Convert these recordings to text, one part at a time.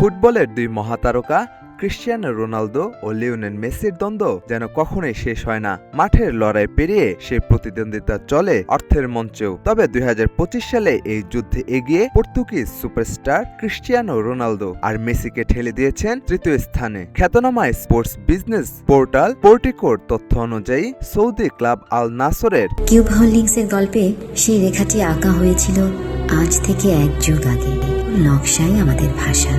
ফুটবলের দুই মহাতারকা Cristiano Ronaldo ও Lionel মেসির দ্বন্দ্ব যেন কখনোই শেষ হয় না। মাঠের লড়াই পেরিয়ে সেই প্রতিদ্বন্দ্বিতা চলে অর্থের মঞ্চেও। তবে 2025 সালে এই যুদ্ধে এগিয়ে পর্তুগিজ সুপারস্টার ক্রিশ্চিয়ানো রোনালদো আর মেসিকে ঠেলে দিয়েছেন তৃতীয় স্থানে। খ্যাতনামা স্পোর্টস বিজনেস পোর্টাল পোর্টিকোর তথ্য অনুযায়ী সৌদি ক্লাব আল নাসরের কিউব হোল্ডিংসের গল্পে সেই রেখাটি আঁকা হয়েছিল আজ থেকে 1 যুগ আগে। নকশাই আমাদের ভাষা।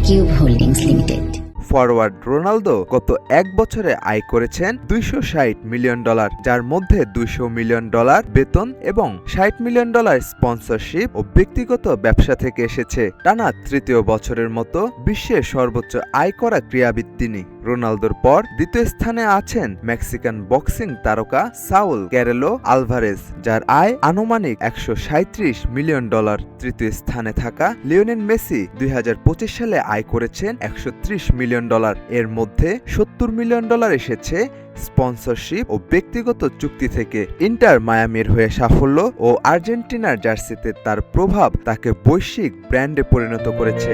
Cube holdings limited. Forward Ronaldo গত 1 বছরে আয় করেছেন $260 মিলিয়ন, যার মধ্যে $200 মিলিয়ন বেতন এবং $60 মিলিয়ন স্পন্সরশিপ ও ব্যক্তিগত ব্যবসা থেকে এসেছে। টানা তৃতীয় বছরের মতো বিশ্বের সর্বোচ্চ আয় করা ক্রীড়াবিদ তিনি। রোনালদোর পর দ্বিতীয় স্থানে আছেন মেক্সিকান বক্সিং তারকা সাউল ক্যানেলো আলভারেজ, যার আয় আনুমানিক $137 মিলিয়ন। তৃতীয় স্থানে থাকা লিওনেল মেসি 2025 সালে আয় করেছেন $130 মিলিয়ন। এর মধ্যে $70 মিলিয়ন এসেছে স্পন্সরশিপ ও ব্যক্তিগত চুক্তি থেকে। ইন্টার মায়ামির হয়ে সাফল্য ও আর্জেন্টিনার জার্সিতে তার প্রভাব তাকে বৈশ্বিক ব্র্যান্ডে পরিণত করেছে।